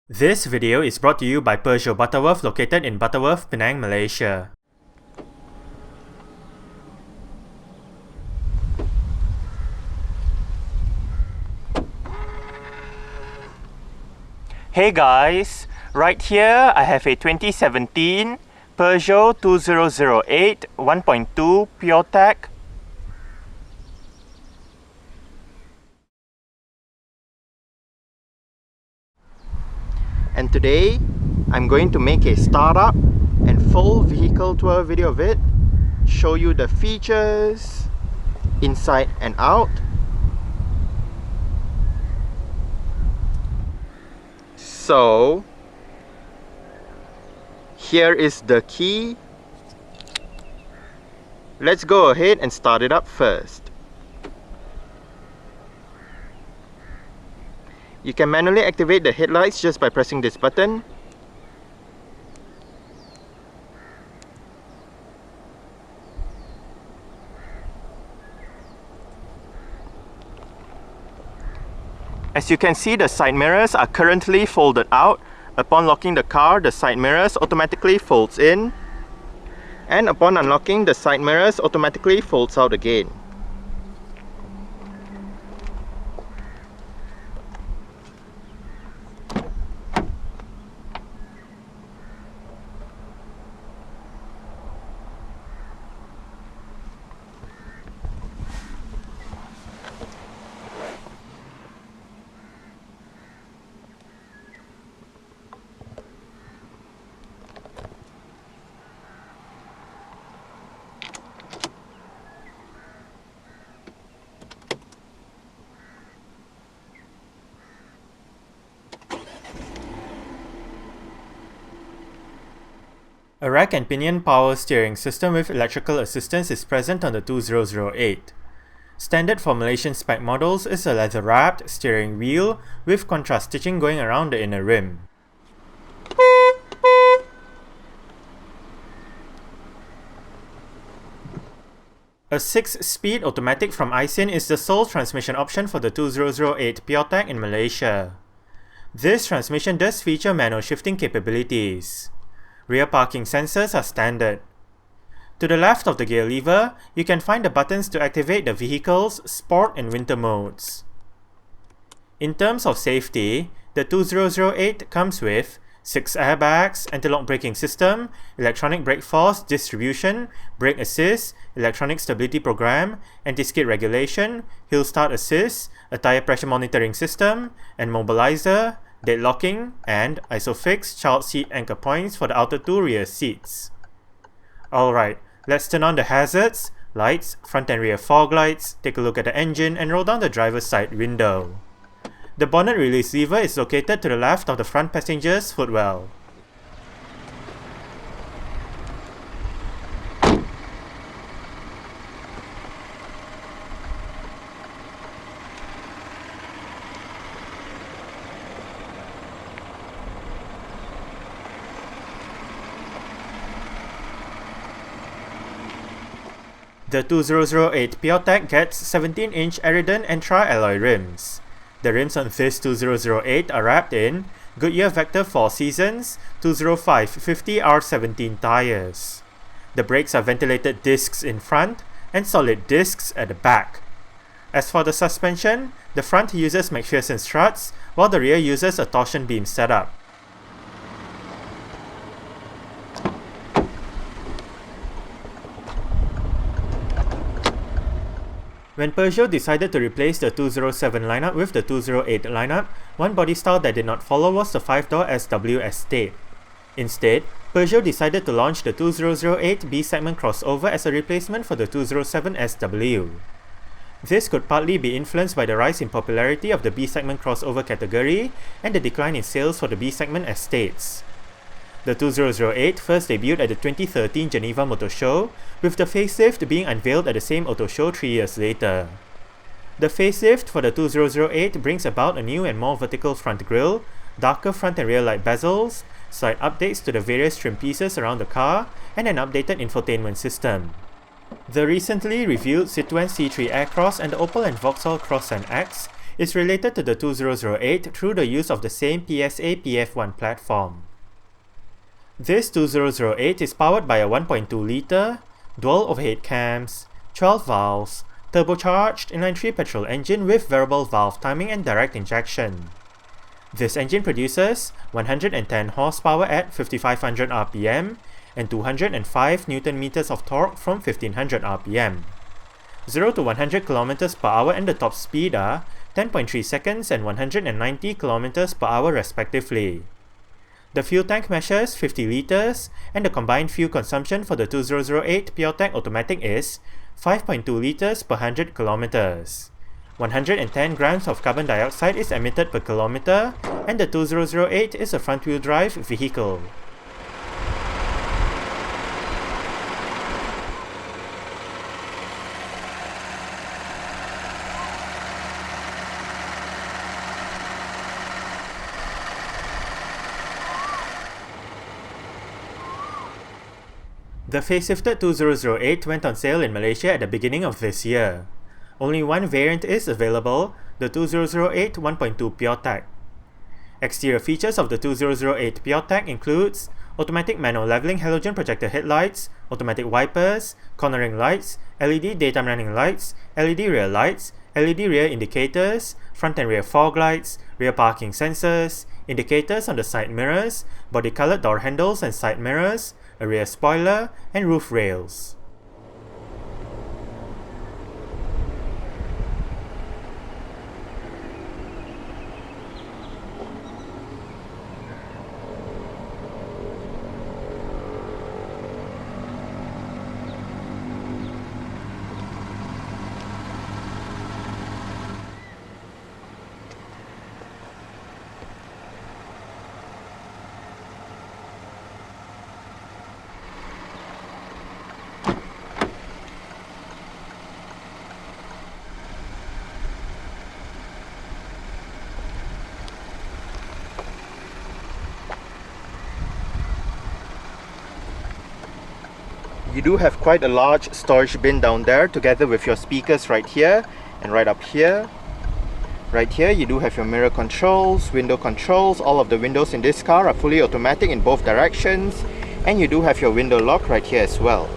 This video is brought to you by Peugeot Butterworth, located in Butterworth, Penang, Malaysia. Hey guys, right here I have a 2017 Peugeot 2008 1.2 PureTech. And today I'm going to make a startup and full vehicle tour video of it, show you the features inside and out. So here is the key. Let's go ahead and start it up first. You can manually activate the headlights just by pressing this button. As you can see, the side mirrors are currently folded out. Upon locking the car, the side mirrors automatically folds in. And upon unlocking, the side mirrors automatically folds out again. A rack and pinion power steering system with electrical assistance is present on the 2008. Standard for Malaysian-spec models is a leather-wrapped steering wheel with contrast stitching going around the inner rim. A 6-speed automatic from Aisin is the sole transmission option for the 2008 PureTech in Malaysia. This transmission does feature manual shifting capabilities. Rear parking sensors are standard. To the left of the gear lever, you can find the buttons to activate the vehicle's sport and winter modes. In terms of safety, the 2008 comes with 6 airbags, anti-lock braking system, electronic brake force distribution, brake assist, electronic stability program, anti-skid regulation, hill start assist, a tire pressure monitoring system, and mobilizer, deadlocking, and ISOFIX child seat anchor points for the outer 2 rear seats. Alright, let's turn on the hazards, lights, front and rear fog lights, take a look at the engine, and roll down the driver's side window. The bonnet release lever is located to the left of the front passenger's footwell. The 2008 PureTech gets 17-inch Aridon and tri-alloy rims. The rims on this 2008 are wrapped in Goodyear Vector 4 Seasons 205 50R17 tires. The brakes are ventilated discs in front and solid discs at the back. As for the suspension, the front uses McPherson struts while the rear uses a torsion beam setup. When Peugeot decided to replace the 207 lineup with the 208 lineup, one body style that did not follow was the 5-door SW Estate. Instead, Peugeot decided to launch the 2008 B-segment crossover as a replacement for the 207 SW. This could partly be influenced by the rise in popularity of the B-segment crossover category and the decline in sales for the B-segment Estates. The 2008 first debuted at the 2013 Geneva Motor Show, with the facelift being unveiled at the same auto show 3 years later. The facelift for the 2008 brings about a new and more vertical front grille, darker front and rear light bezels, slight updates to the various trim pieces around the car, and an updated infotainment system. The recently revealed Citroën C3 Aircross and the Opel and Vauxhall Cross and X is related to the 2008 through the use of the same PSA PF1 platform. This 2008 is powered by a 1.2 litre, dual overhead cams, 12 valves, turbocharged inline-3 petrol engine with variable valve timing and direct injection. This engine produces 110 horsepower at 5500 rpm and 205 Nm of torque from 1500 rpm. 0 to 100 km per hour and the top speed are 10.3 seconds and 190 km per hour respectively. The fuel tank measures 50 litres and the combined fuel consumption for the 2008 PureTech automatic is 5.2 litres per 100 km. 110 grams of carbon dioxide is emitted per kilometer, and the 2008 is a front-wheel drive vehicle. The facelifted 2008 went on sale in Malaysia at the beginning of this year. Only one variant is available, the 2008 1.2 PureTech. Exterior features of the 2008 PureTech includes automatic manual leveling halogen projector headlights, automatic wipers, cornering lights, LED daytime running lights, LED rear lights, LED rear indicators, front and rear fog lights, rear parking sensors, indicators on the side mirrors, body-colored door handles and side mirrors, a rear spoiler, and roof rails. You do have quite a large storage bin down there together with your speakers right here and right up here. Right here you do have your mirror controls, window controls. All of the windows in this car are fully automatic in both directions, and you do have your window lock right here as well.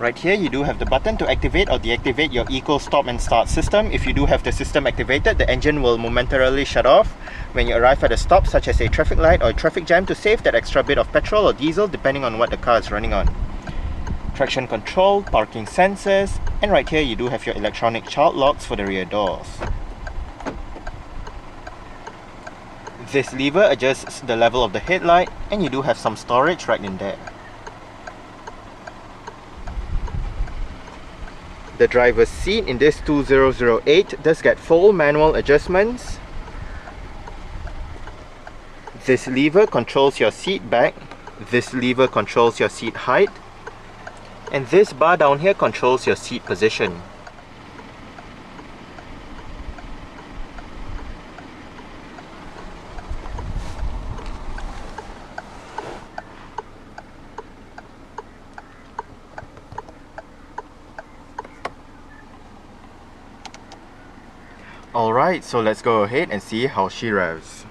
Right here you do have the button to activate or deactivate your eco stop and start system. If you do have the system activated, the engine will momentarily shut off when you arrive at a stop such as a traffic light or a traffic jam to save that extra bit of petrol or diesel depending on what the car is running on. Traction control, parking sensors, and right here you do have your electronic child locks for the rear doors. This lever adjusts the level of the headlight, and you do have some storage right in there. The driver's seat in this 2008 does get full manual adjustments. This lever controls your seat back, this lever controls your seat height, and this bar down here controls your seat position. Alright, so let's go ahead and see how she revs.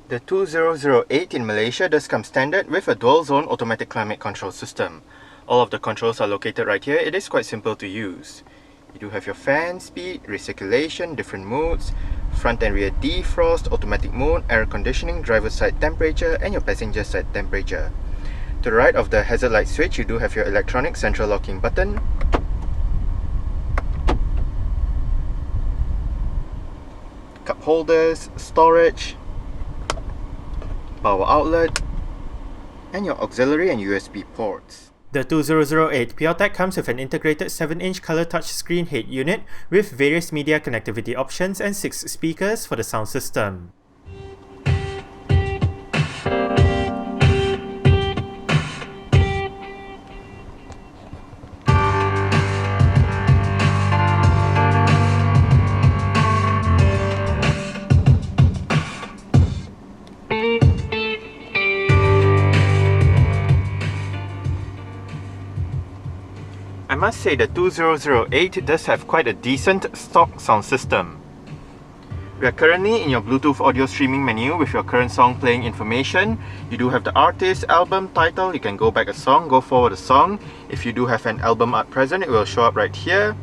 The 2008 in Malaysia does come standard with a dual-zone automatic climate control system. All of the controls are located right here. It is quite simple to use. You do have your fan speed, recirculation, different modes, front and rear defrost, automatic mode, air conditioning, driver side temperature, and your passenger side temperature. To the right of the hazard light switch, you do have your electronic central locking button. Cup holders, storage, power outlet, and your auxiliary and USB ports. The 2008 PureTech comes with an integrated 7-inch color touchscreen head unit with various media connectivity options and 6 speakers for the sound system. I must say the 2008 does have quite a decent stock sound system. We are currently in your Bluetooth audio streaming menu with your current song playing information. You do have the artist, album, title. You can go back a song, go forward a song. If you do have an album art present, it will show up right here.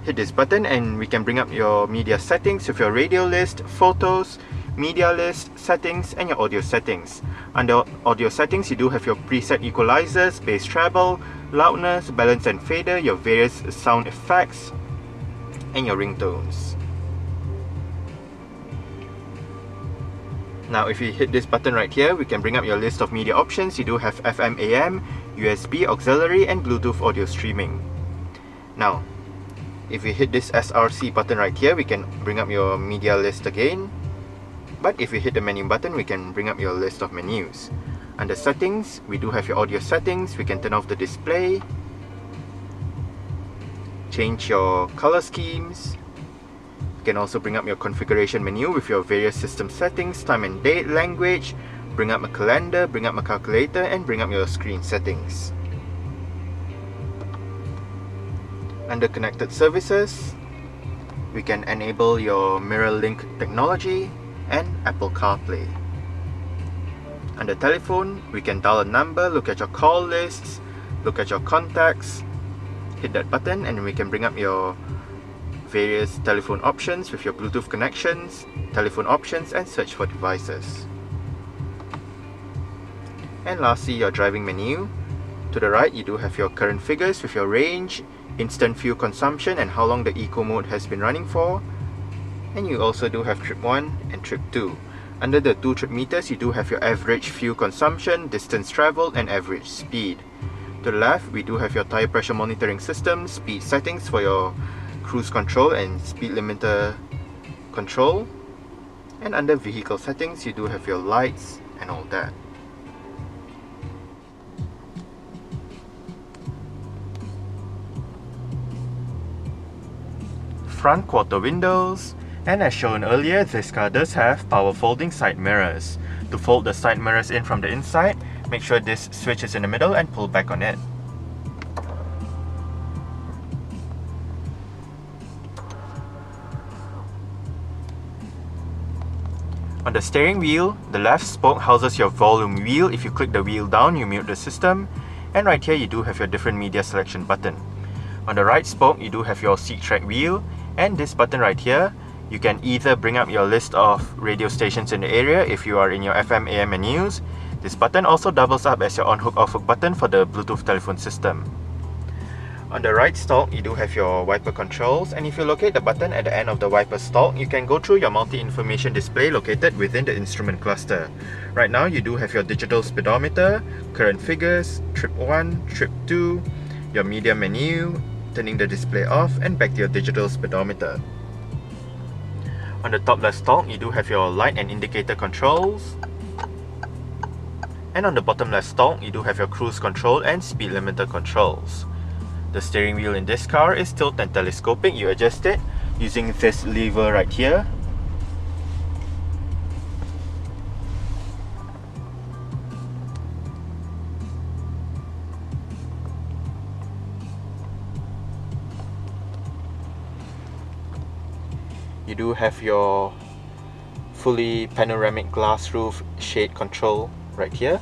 Hit this button and we can bring up your media settings with your radio list, photos, media list, settings, and your audio settings. Under audio settings, you do have your preset equalizers, bass treble, loudness, balance and fader, your various sound effects, and your ringtones. Now if you hit this button right here, we can bring up your list of media options. You do have FM, AM, USB, auxiliary, and Bluetooth audio streaming. Now, if we hit this SRC button right here, we can bring up your media list again. But if we hit the menu button, we can bring up your list of menus. Under settings, we do have your audio settings. We can turn off the display, change your color schemes. You can also bring up your configuration menu with your various system settings, time and date, language, bring up a calendar, bring up a calculator, and bring up your screen settings. Under connected services, we can enable your mirror link technology and Apple CarPlay. Under telephone, we can dial a number, look at your call lists, look at your contacts, hit that button and we can bring up your various telephone options with your Bluetooth connections, telephone options, and search for devices. And lastly, your driving menu. To the right, you do have your current figures with your range, instant fuel consumption, and how long the eco mode has been running for. And you also do have trip 1 and trip 2. Under the 2 trip meters, you do have your average fuel consumption, distance traveled, and average speed. To the left, we do have your tire pressure monitoring system, speed settings for your cruise control and speed limiter control. And under vehicle settings, you do have your lights and all that. Front quarter windows. And as shown earlier, this car does have power folding side mirrors. To fold the side mirrors in from the inside, make sure this switch is in the middle and pull back on it. On the steering wheel, the left spoke houses your volume wheel. If you click the wheel down, you mute the system. And right here, you do have your different media selection button. On the right spoke, you do have your seat track wheel. And this button right here, you can either bring up your list of radio stations in the area if you are in your FM AM menus. This button also doubles up as your on-hook off-hook button for the Bluetooth telephone system. On the right stalk, you do have your wiper controls, and if you locate the button at the end of the wiper stalk, you can go through your multi-information display located within the instrument cluster. Right now, you do have your digital speedometer, current figures, trip 1, trip 2, your media menu, turning the display off, and back to your digital speedometer. On the top left stalk, you do have your light and indicator controls. And on the bottom left stalk, you do have your cruise control and speed limiter controls. The steering wheel in this car is tilt and telescopic. You adjust it using this lever right here. You do have your fully panoramic glass roof shade control right here.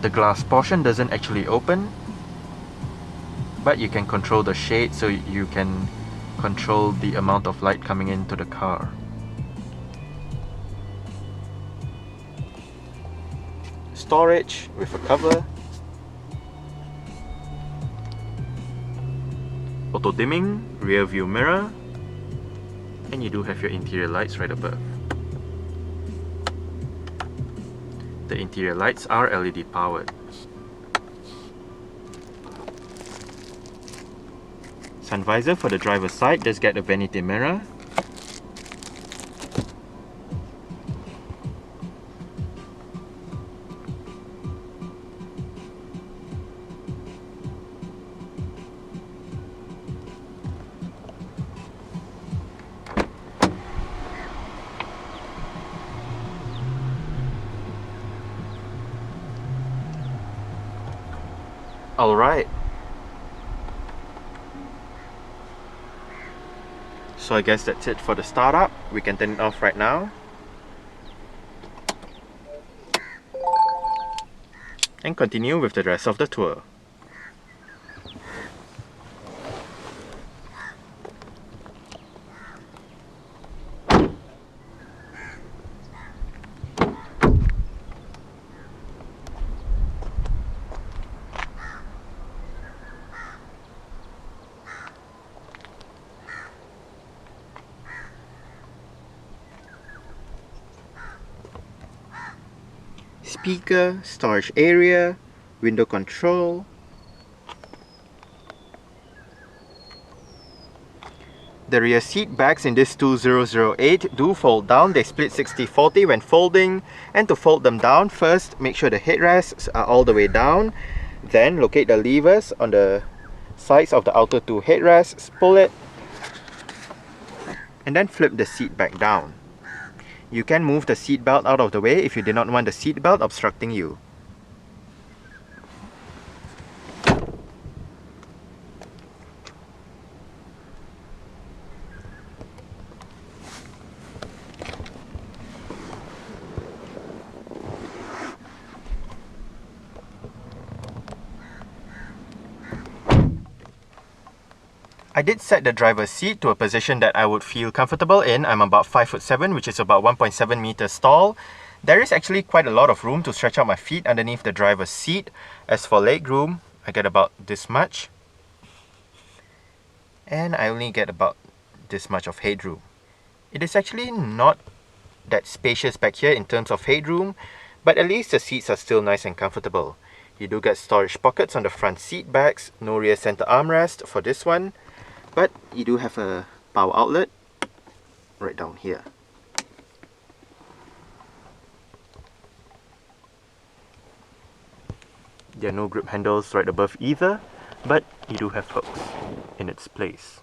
The glass portion doesn't actually open, but you can control the shade, so you can control the amount of light coming into the car. Storage with a cover. Auto dimming, rear view mirror, and you do have your interior lights right above. The interior lights are LED powered. Sun visor for the driver's side does get a vanity mirror. Alright. So I guess that's it for the startup. We can turn it off right now. And continue with the rest of the tour. Speaker, storage area, window control. The rear seat backs in this 2008 do fold down. They split 60-40 when folding, and to fold them down, first make sure the headrests are all the way down, then locate the levers on the sides of the outer two headrests, pull it, and then flip the seat back down. You can move the seat belt out of the way if you do not want the seat belt obstructing you. I did set the driver's seat to a position that I would feel comfortable in. I'm about 5'7", which is about 1.7 meters tall. There is actually quite a lot of room to stretch out my feet underneath the driver's seat. As for leg room, I get about this much. And I only get about this much of headroom. It is actually not that spacious back here in terms of headroom, but at least the seats are still nice and comfortable. You do get storage pockets on the front seat backs, no rear center armrest for this one. But you do have a power outlet right down here. There are no grip handles right above either, but you do have hooks in its place.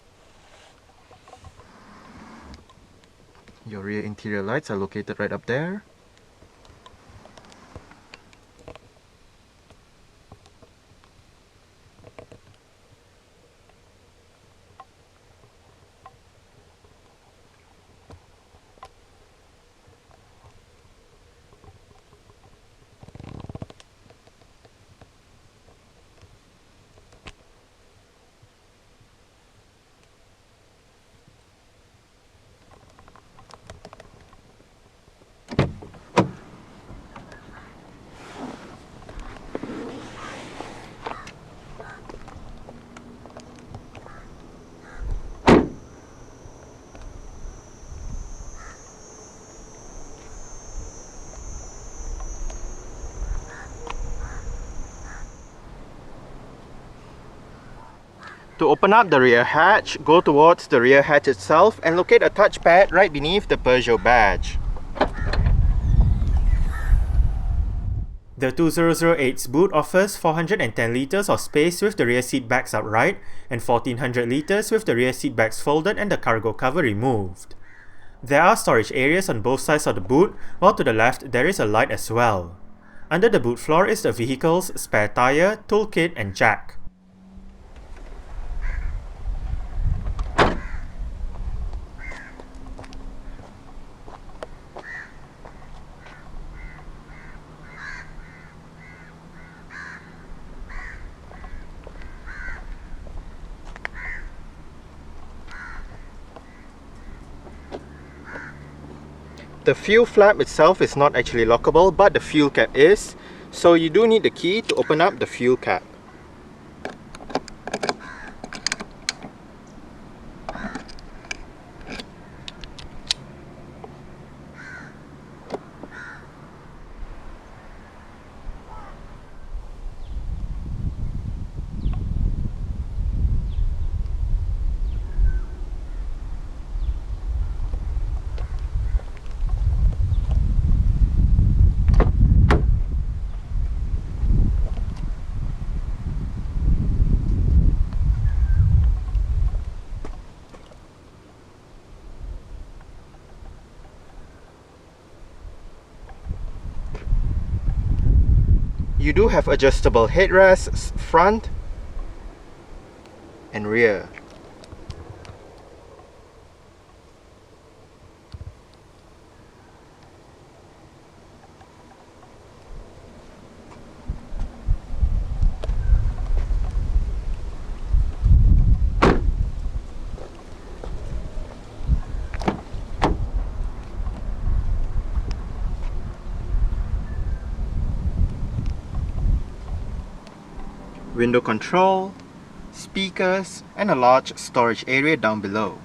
Your rear interior lights are located right up there. To open up the rear hatch, go towards the rear hatch itself and locate a touchpad right beneath the Peugeot badge. The 2008's boot offers 410 litres of space with the rear seat backs upright and 1400 litres with the rear seat backs folded and the cargo cover removed. There are storage areas on both sides of the boot, while to the left there is a light as well. Under the boot floor is the vehicle's spare tyre, toolkit and jack. The fuel flap itself is not actually lockable, but the fuel cap is, so you do need the key to open up the fuel cap. You do have adjustable headrests front and rear. Window control, speakers, and a large storage area down below.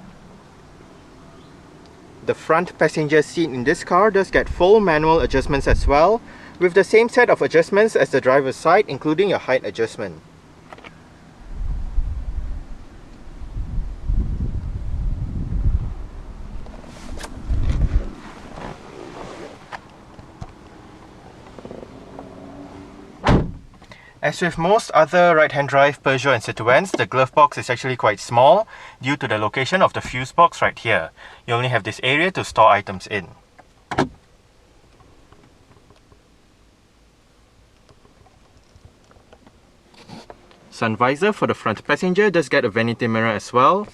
The front passenger seat in this car does get full manual adjustments as well, with the same set of adjustments as the driver's side, including a height adjustment. As with most other right-hand drive Peugeot and Citroëns, the glove box is actually quite small due to the location of the fuse box right here. You only have this area to store items in. Sun visor for the front passenger does get a vanity mirror as well.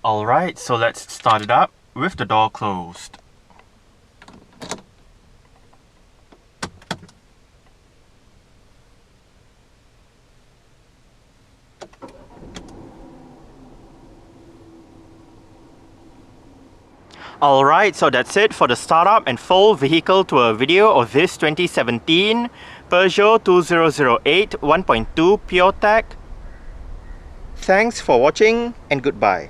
Alright, so let's start it up with the door closed. Alright, so that's it for the startup and full vehicle tour video of this 2017 Peugeot 2008 1.2 PureTech. Thanks for watching and goodbye.